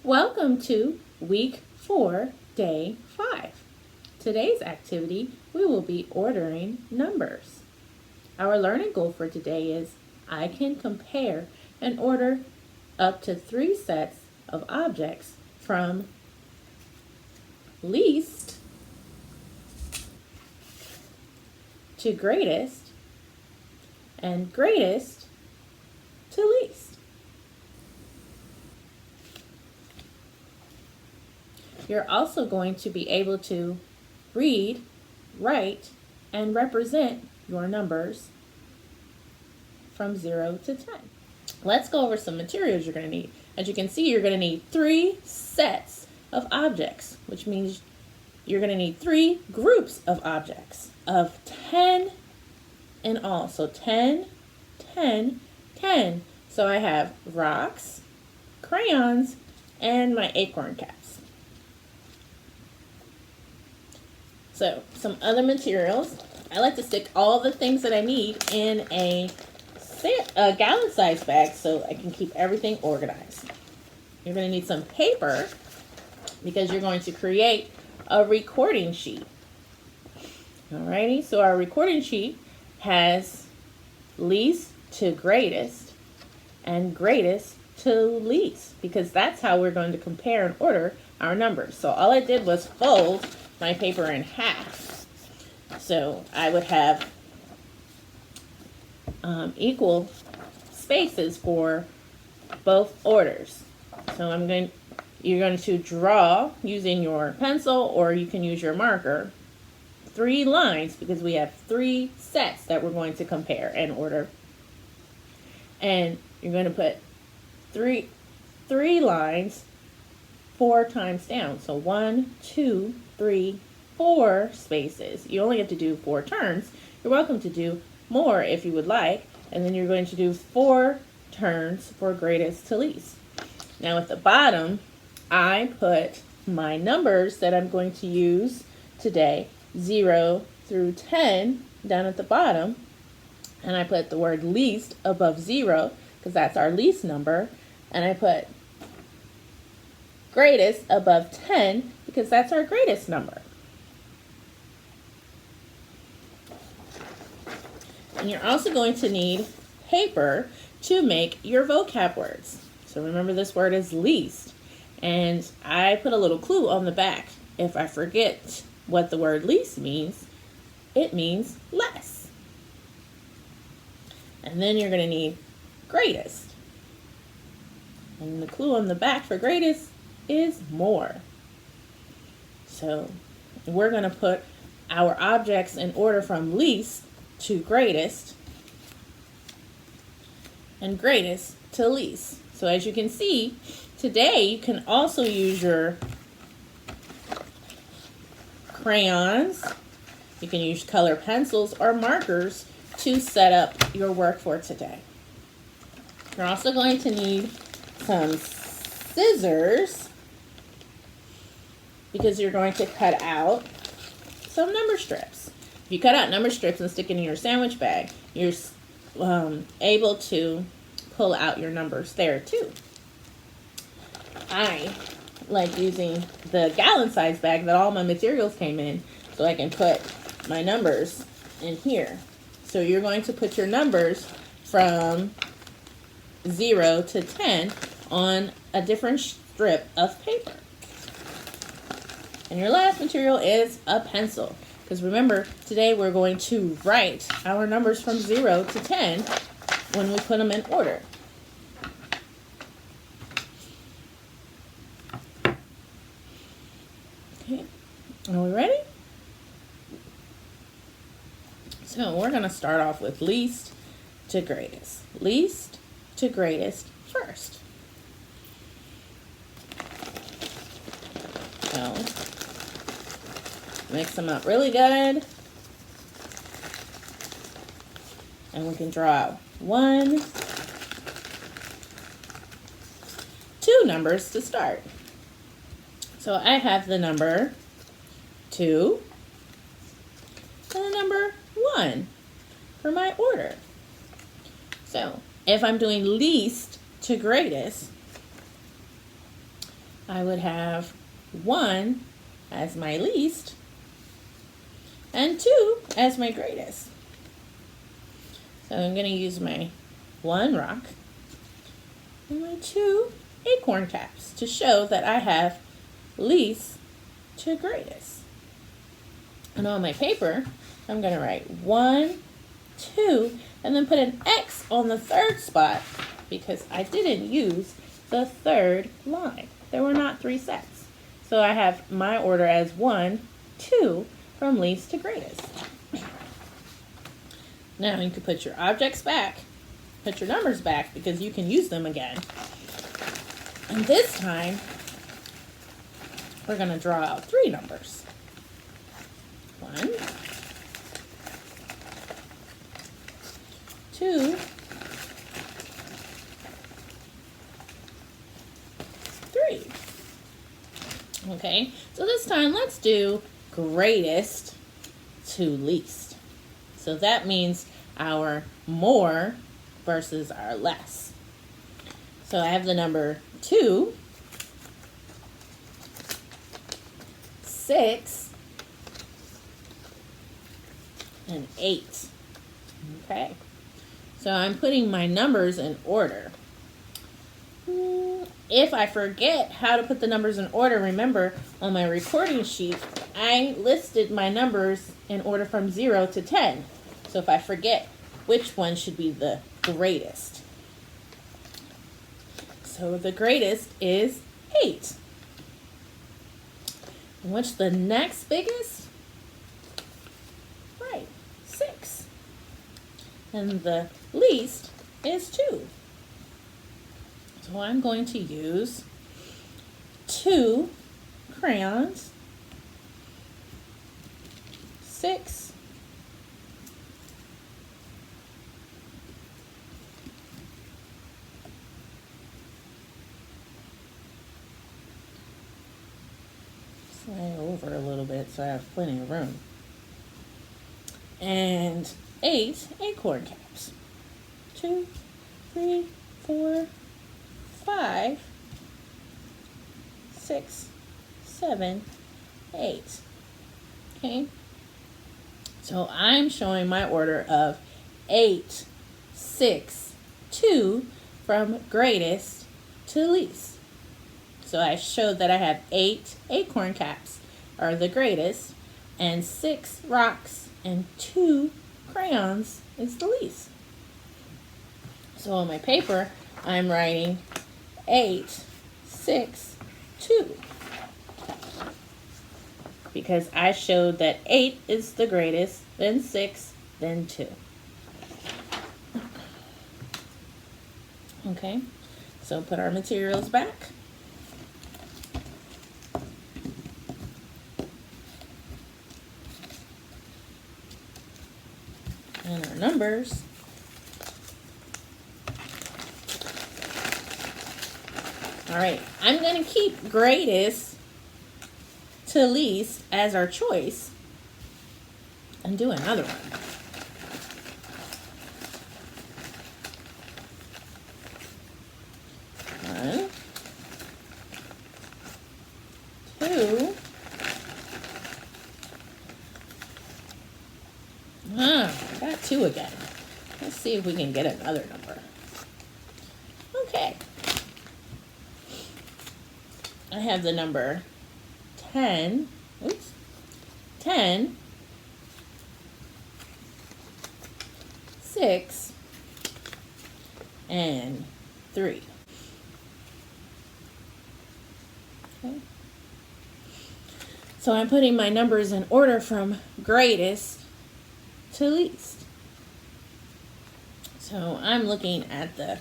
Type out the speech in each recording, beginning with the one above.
Welcome to week 4, day 5. Today's activity, we will be ordering numbers. Our learning goal for today is I can compare and order up to 3 sets of objects from least to greatest and greatest to least. You're also going to be able to read, write, and represent your numbers from 0 to 10. Let's go over some materials you're going to need. As you can see, you're going to need 3 sets of objects, which means you're going to need 3 groups of objects of 10 in all. So 10, 10, 10. So I have rocks, crayons, and my acorn caps. So some other materials. I like to stick all the things that I need in a gallon size bag so I can keep everything organized. You're going to need some paper because you're going to create a recording sheet. Alrighty, so our recording sheet has least to greatest and greatest to least because that's how we're going to compare and order our numbers. So all I did was fold my paper in half. So I would have equal spaces for both orders. So you're going to draw using your pencil, or you can use your marker, 3 lines because we have 3 sets that we're going to compare and order. And you're going to put three lines 4 times down. So 1, 2, 3, 4 spaces. You only have to do 4 turns. You're welcome to do more if you would like. And then you're going to do 4 turns for greatest to least. Now at the bottom, I put my numbers that I'm going to use today, 0 through 10, down at the bottom. And I put the word least above 0 because that's our least number. And I put greatest above 10 because that's our greatest number. And you're also going to need paper to make your vocab words. So remember, this word is least. And I put a little clue on the back. If I forget what the word least means, it means less. And then you're going to need greatest. And the clue on the back for greatest is more. So we're going to put our objects in order from least to greatest and greatest to least. So as you can see, today you can also use your crayons, you can use color pencils or markers to set up your work for today. You're also going to need some scissors because you're going to cut out some number strips. If you cut out number strips and stick it in your sandwich bag, you're able to pull out your numbers there too. I like using the gallon size bag that all my materials came in so I can put my numbers in here. So you're going to put your numbers from 0 to 10 on a different strip of paper. And your last material is a pencil. Because remember, today we're going to write our numbers from 0 to 10 when we put them in order. Okay, are we ready? So we're going to start off with least to greatest. Least to greatest first. So mix them up really good. And we can draw 1, 2 numbers to start. So I have the number 2 and the number 1 for my order. So if I'm doing least to greatest, I would have 1 as my least and 2 as my greatest. So I'm going to use my 1 rock and my 2 acorn caps to show that I have least to greatest. And on my paper, I'm going to write 1, 2, and then put an X on the 3rd spot because I didn't use the 3rd line. There were not 3 sets. So I have my order as 1, 2 from least to greatest. Now you can put your objects back, put your numbers back because you can use them again. And this time, we're going to draw out 3 numbers. 1, 2, 3. Okay, so this time let's do greatest to least. So that means our more versus our less. So I have the number 2, 6, and 8. Okay, so I'm putting my numbers in order. If I forget how to put the numbers in order, remember on my recording sheet, I listed my numbers in order from 0 to 10. So if I forget, which one should be the greatest? So the greatest is 8. And what's the next biggest? Right, 6. And the least is 2. So I'm going to use 2 crayons, 6, slide over a little bit so I have plenty of room, and 8 acorn caps. 2, 3, 4, 5, 6, 7, 8. Okay, so I'm showing my order of 8, 6, 2 from greatest to least. So I showed that I have 8 acorn caps are the greatest, and 6 rocks and 2 crayons is the least. So on my paper, I'm writing 8, 6, 2. Because I showed that 8 is the greatest, then 6, then 2. Okay, so put our materials back. And our numbers. All right, I'm going to keep greatest to least as our choice and do another one. One, 2. I got 2 again. Let's see if we can get another number. Okay. I have the number 10, 10, 6, and 3. Okay. So I'm putting my numbers in order from greatest to least. So I'm looking at the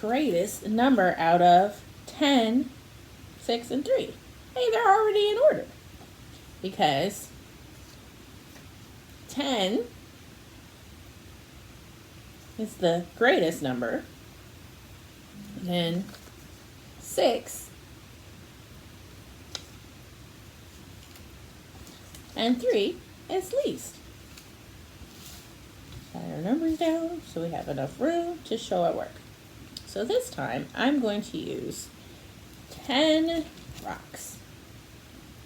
greatest number out of 10, 6, and 3. Hey, they're already in order because 10 is the greatest number, then 6 and 3 is least. Slide our numbers down so we have enough room to show our work. So this time I'm going to use 10 rocks.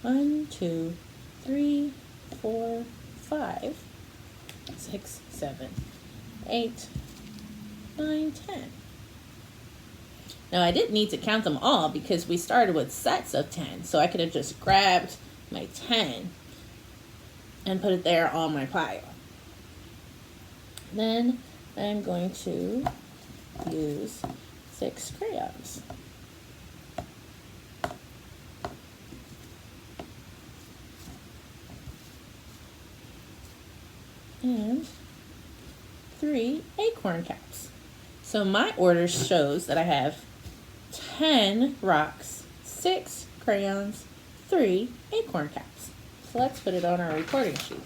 1, 2, 3, 4, 5, 6, 7, 8, 9, 10. Now I didn't need to count them all because we started with sets of 10, so I could have just grabbed my 10 and put it there on my pile. Then I'm going to use 6 crayons. And 3 acorn caps. So my order shows that I have 10 rocks, 6 crayons, 3 acorn caps. So let's put it on our recording sheet.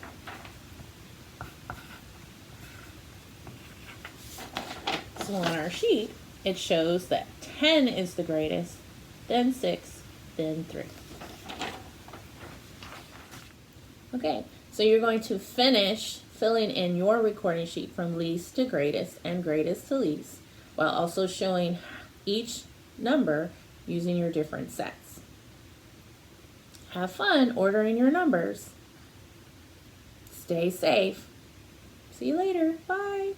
So on our sheet, it shows that 10 is the greatest, then 6, then 3. Okay, so you're going to finish filling in your recording sheet from least to greatest and greatest to least, while also showing each number using your different sets. Have fun ordering your numbers. Stay safe. See you later. Bye.